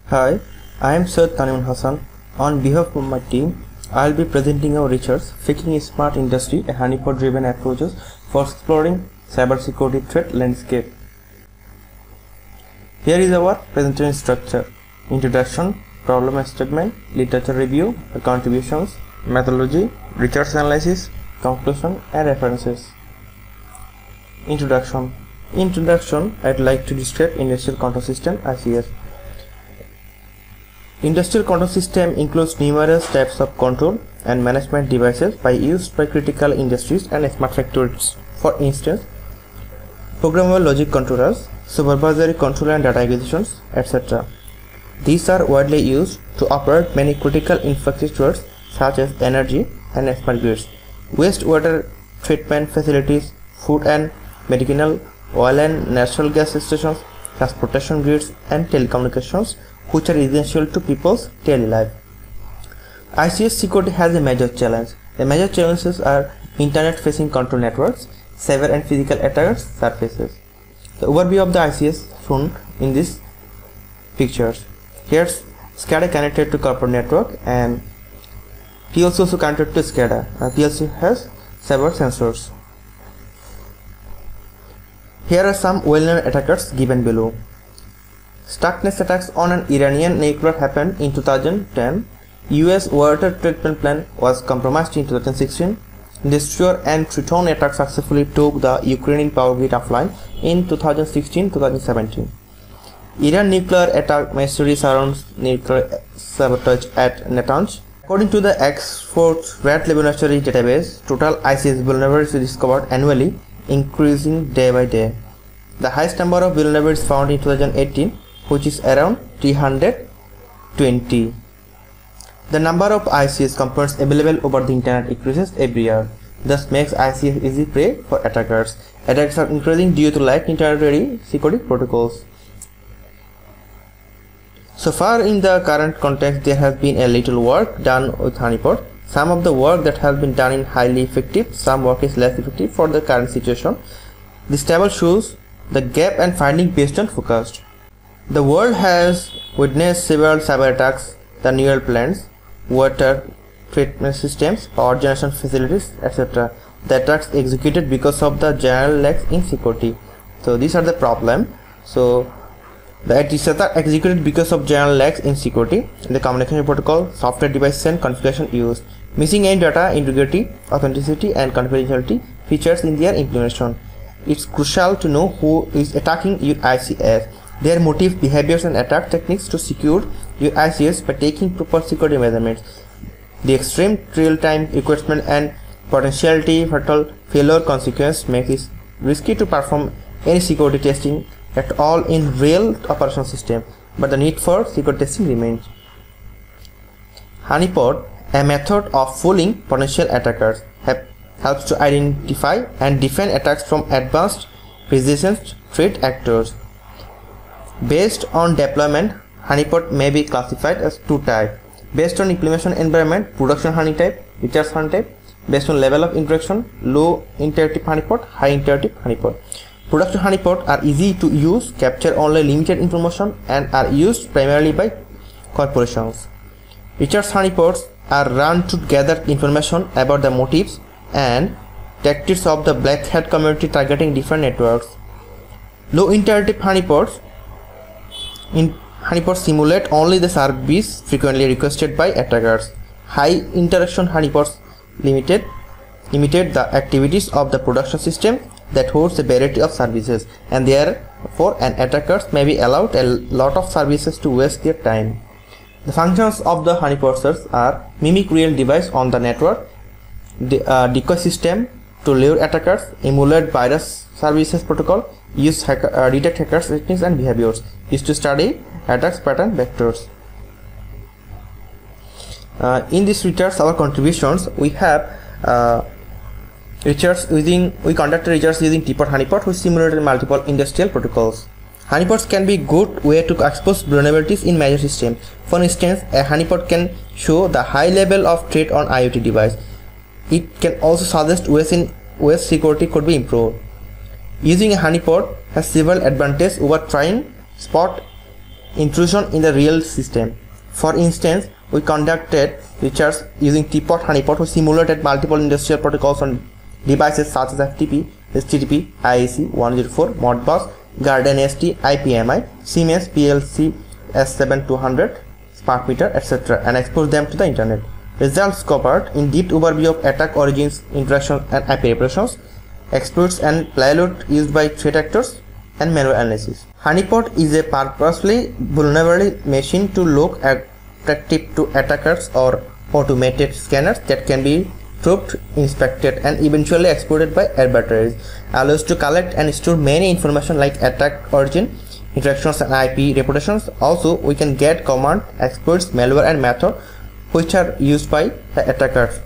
Hi, I am Sir Tanimun Hasan. On behalf of my team, I will be presenting our research, Faking a Smart Industry, a honeypot-driven approaches for exploring cybersecurity threat landscape. Here is our presentation structure: introduction, problem statement, literature review, contributions, methodology, research analysis, conclusion, and references. Introduction. I'd like to describe industrial control system (ICS). Industrial control system includes numerous types of control and management devices used by critical industries and smart factories. For instance, programmable logic controllers, supervisory control and data acquisitions, etc. These are widely used to operate many critical infrastructures such as energy and smart grids, wastewater treatment facilities, food and medicinal, oil and natural gas stations, transportation grids, and telecommunications, which are essential to people's daily life. ICS security has a major challenge. The major challenges are internet-facing control networks, cyber and physical attack surfaces. The overview of the ICS shown in these pictures. Here's SCADA connected to corporate network and PLC also connected to SCADA. PLC has several sensors. Here are some well-known attackers given below. Stuckness attacks on an Iranian nuclear happened in 2010. US water treatment plant was compromised in 2016. Destroyer and Triton attacks successfully took the Ukrainian power grid offline in 2016-2017. Iran nuclear attack mystery surrounds nuclear sabotage at Natanz. According to the Oxford Red Laboratory database, total ICS vulnerabilities discovered annually, increasing day by day. The highest number of vulnerabilities found in 2018, which is around 320. The number of ICS components available over the internet increases every year, thus makes ICS easy prey for attackers. Attacks are increasing due to lack internet-ready security protocols. So far in the current context, there has been a little work done with Honeypot. Some of the work that has been done is highly effective, some work is less effective for the current situation. This table shows the gap and finding based on focused. The world has witnessed several cyber attacks, the neural plants, water treatment systems, power generation facilities, etc. The attacks executed because of the general lacks in security. So these are the problem. So the attacks are executed because of general lacks in security, the communication protocol, software devices and configuration used, missing any data integrity, authenticity and confidentiality features in their implementation. It's crucial to know who is attacking your ICS, their motive, behaviors and attack techniques to secure your ICS by taking proper security measurements. The extreme real-time requirement and potentiality fatal failure consequence makes it risky to perform any security testing at all in real operational system, but the need for security testing remains. Honeypot, a method of fooling potential attackers, helps to identify and defend attacks from advanced resistance threat actors. Based on deployment, Honeypot may be classified as two types: based on implementation environment, production honey type, research honey type; based on level of interaction, low interactive honeypot, high interactive honeypot. Production honeypot are easy to use, capture only limited information, and are used primarily by corporations. Research honeypots are run to gather information about the motives and tactics of the black hat community targeting different networks. Low interactive honeypots simulate only the service frequently requested by attackers. High interaction honeypots limited the activities of the production system that holds a variety of services, and therefore an attackers may be allowed a lot of services to waste their time. The functions of the honeypots are mimic real device on the network, decoy system to lure attackers, emulate virus services protocol, detect hackers techniques and behaviors, used to study attacks pattern vectors. In this research, our contributions, we have we conducted research using Teapot Honeypot, which simulated multiple industrial protocols. Honeypots can be a good way to expose vulnerabilities in major systems. For instance, a honeypot can show the high level of threat on IoT device. It can also suggest ways in which security could be improved. Using a honeypot has several advantages over trying spot intrusion in the real system. For instance, we conducted research using Teapot Honeypot, which simulated multiple industrial protocols on devices such as FTP, HTTP, IEC 104, Modbus, Garden ST, IPMI, Siemens PLC S7 200, Smart Meter, etc., and exposed them to the internet. Results covered in depth overview of attack origins, interactions, and IP reparations, exploits and payload used by threat actors, and manual analysis. Honeypot is a purposely vulnerable machine to look attractive to attackers or automated scanners that can be probed, inspected, and eventually exploited by adversaries. Allows to collect and store many information like attack origin, interactions, and IP reputations. Also, we can get command, exploits, malware, and method which are used by the attackers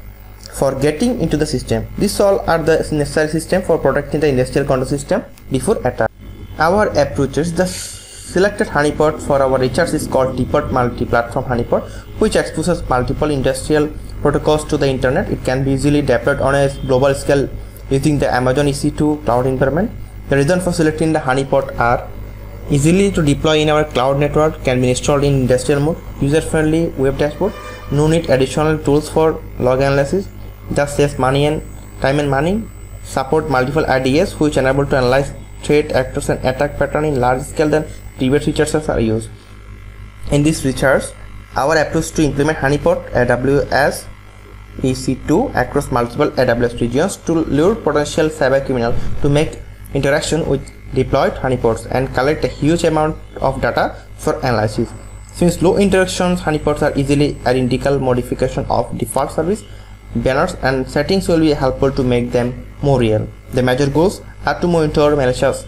for getting into the system. These all are the necessary system for protecting the industrial control system before attack. Our approaches, the selected honeypot for our research is called Teapot Multi-Platform Honeypot, which exposes multiple industrial protocols to the internet. It can be easily deployed on a global scale using the Amazon EC2 cloud environment. The reason for selecting the honeypot are easily to deploy in our cloud network, can be installed in industrial mode, user-friendly web dashboard, no need additional tools for log analysis, just saves money and time and money, support multiple IDS which enable to analyze threat actors and attack pattern in large scale than previous researchers are used. In this research, our approach to implement honeypot AWS EC2 across multiple AWS regions to lure potential cyber criminals to make interaction with deployed honeypots and collect a huge amount of data for analysis. Since low interactions, honeypots are easily identical modification of default service banners, and settings will be helpful to make them more real. The major goals are to monitor malicious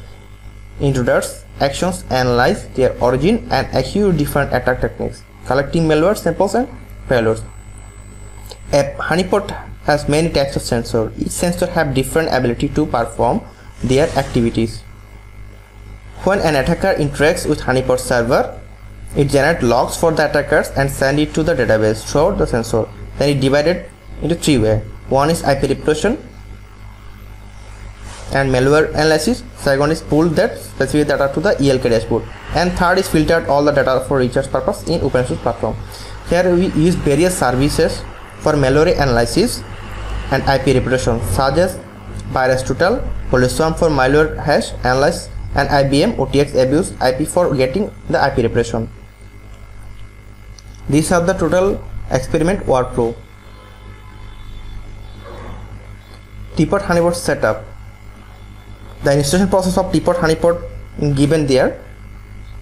intruders' actions, analyze their origin, and execute different attack techniques, collecting malware samples and payloads. A honeypot has many types of sensors. Each sensor have different ability to perform their activities. When an attacker interacts with honeypot server, it generates logs for the attackers and send it to the database through the sensor. Then it divided into three ways. One is IP repression and malware analysis. Second is pull that specific data to the ELK dashboard. And third is filtered all the data for research purpose in open source platform. Here we use various services for malware analysis and IP repression, such as VirusTotal, PoliceSwarm for malware hash analysis, and IBM OTX abuse IP for getting the IP repression. These are the total experiment workflow. Teapot honeypot setup. The installation process of Teapot honeypot is given there.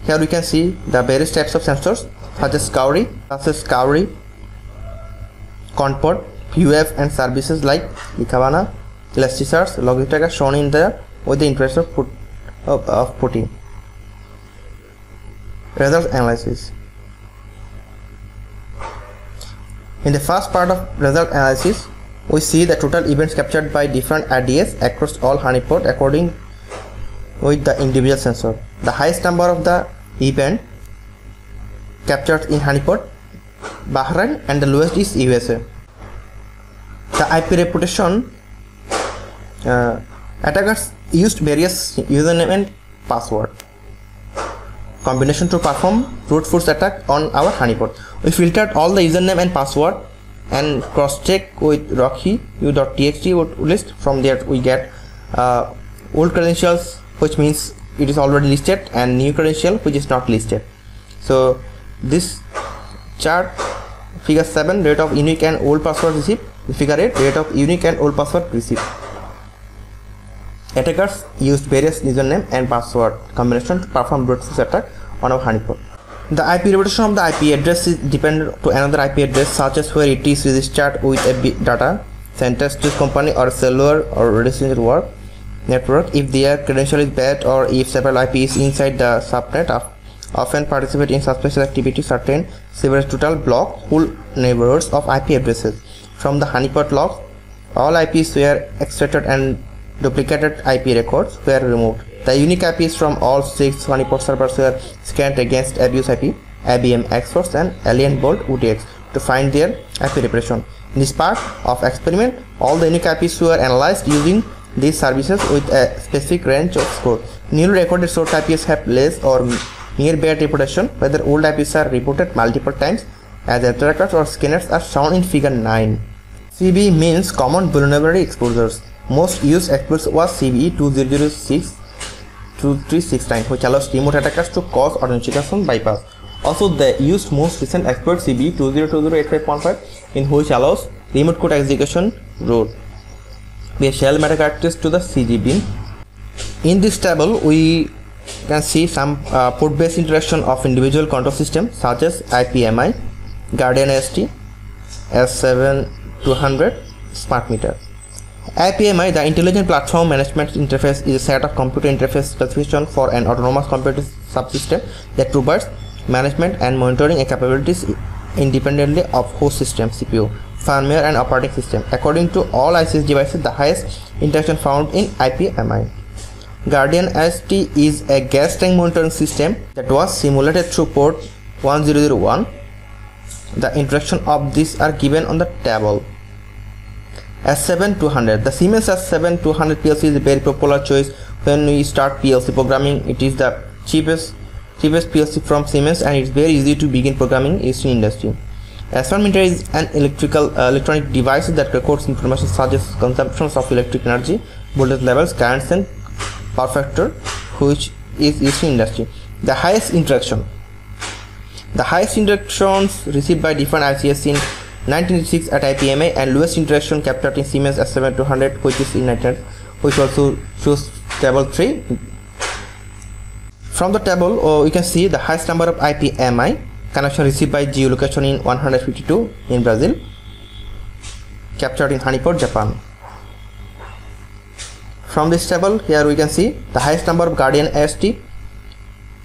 Here we can see the various types of sensors such as Cowrie, Contpot, UF, and services like Ikavana, Elasticsearch, Logitech are shown in there with the interest of putting. Results analysis. In the first part of result analysis, we see the total events captured by different IDS across all honeypot according with the individual sensor. The highest number of the event captured in honeypot Bahrain, and the lowest is USA. The IP reputation, attackers used various username and password combination to perform brute force attack on our honeypot. We filtered all the username and password and cross-check with rocky.txt list. From there we get old credentials, which means it is already listed, and new credential which is not listed. So this chart, figure 7, rate of unique and old password received, figure 8, rate of unique and old password received. Attackers used various username and password combination to perform brute force attack on our honeypot. The IP reputation of the IP address is dependent to another IP address, such as where it is registered with a data center, to company or cellular or residential network. If their credential is bad, or if several IPs inside the subnet often participate in suspicious activity, certain Cybersecurity block whole neighborhoods of IP addresses. From the honeypot logs, all IPs were extracted and duplicated IP records were removed. The unique IPs from all 6 honeypot servers were scanned against abuse IP, IBM X-Force, and Alien Bolt UTX to find their IP repression. In this part of experiment, all the unique IPs were analyzed using these services with a specific range of score. Newly recorded source IPs have less or near bad reputation, whether old IPs are reported multiple times as attackers or scanners are shown in figure 9. CVE means common vulnerability exposures. Most used exploits was CVE 2006-2369, which allows remote attackers to cause authentication bypass. Also, the used most recent exploit CVE 202085.5, in which allows remote code execution root. We have shell meta characteristics to the CGBin. In this table, we can see some port-based interaction of individual control systems such as IPMI, Guardian ST, S7 200, Smart Meter. IPMI, the Intelligent Platform Management Interface, is a set of computer interface specification for an autonomous computer subsystem that provides management and monitoring capabilities independently of host system, CPU, firmware, and operating system. According to all ICS devices, the highest interaction found in IPMI. Guardian ST is a gas tank monitoring system that was simulated through port 1001. The interaction of these are given on the table. S7 200. The Siemens S7 200 PLC is a very popular choice when we start PLC programming. It is the cheapest PLC from Siemens, and it's very easy to begin programming in industry. A smart meter is an electronic device that records information such as consumptions of electric energy, voltage levels, currents, and power factor, which is used in industry. The highest interactions received by different ICS in 1986 at IPMI, and lowest interaction captured in Siemens S7 200, which is in 1900, which also shows table 3. From the table, we can see the highest number of IPMI connection received by geolocation in 152 in Brazil, captured in Honeypot, Japan. From this table, here we can see the highest number of Guardian ST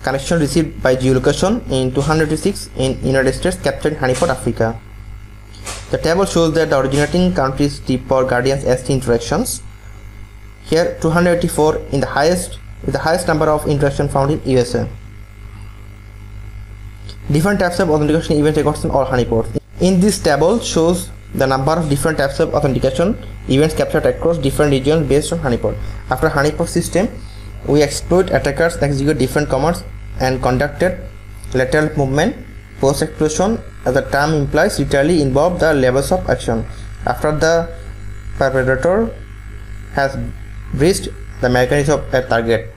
connection received by geolocation in 206 in United States, captured in Honeypot, Africa. The table shows that the originating countries deep for Guardian ST interactions. Here 284 in the highest number of interaction found in USA. Different types of authentication event records in all honeypots. In this table shows the number of different types of authentication events captured across different regions based on honeypot. After honeypot system, we exploit attackers execute different commands and conducted lateral movement. Post-explosion, as the term implies, literally involve the levels of action after the perpetrator has breached the mechanism of a target.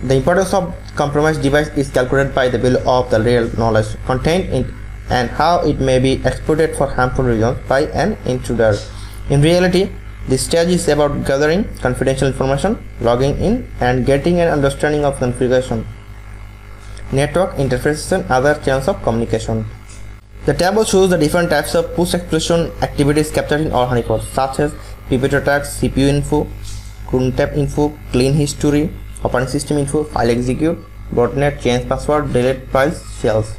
The importance of compromised device is calculated by the value of the real knowledge contained in and how it may be exploited for harmful reasons by an intruder. In reality, this stage is about gathering confidential information, logging in, and getting an understanding of configuration, network interfaces, and other channels of communication. The table shows the different types of post-explosion activities captured in all honeypots, such as pivot attacks, CPU info, crontab info, clean history, operating system info, file execute, botnet, change password, delete files, shells.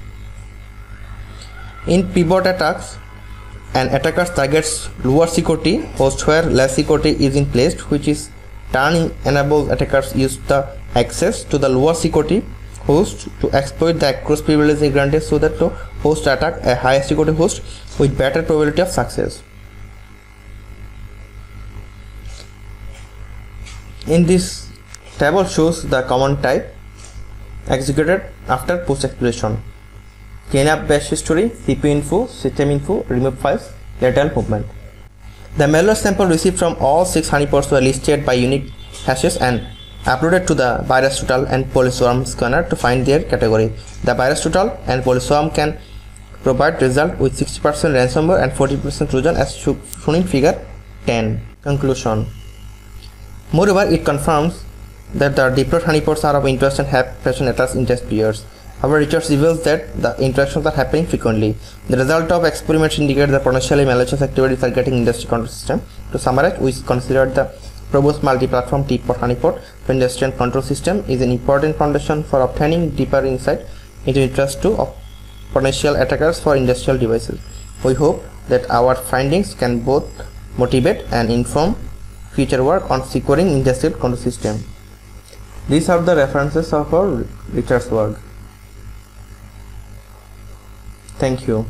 In pivot attacks, an attacker targets lower security host where less security is in place, which is turn enables attackers use the access to the lower security host to exploit the access privilege granted so that the host attack a higher security host with better probability of success. In this table shows the command type executed after post explosion: cleanup bash history, CPU info, system info, remove files, lateral movement. The malware sample received from all 6 honeypots were listed by unique hashes and uploaded to the VirusTotal and Polyswarm scanner to find their category. The VirusTotal and Polyswarm can provide result with 60% ransomware and 40% Trojan as shown in figure 10. Conclusion. Moreover, it confirms that the deployed honeypots are of interest and have present attacks in test periods. Our research reveals that the interactions are happening frequently. The result of experiments indicate that potentially malicious activities are getting industry control system. To summarize, we consider the robust multi-platform T-pot honeypot for industrial control system is an important foundation for obtaining deeper insight into interest of potential attackers for industrial devices. We hope that our findings can both motivate and inform future work on securing industrial control system. These are the references of our research work. Thank you.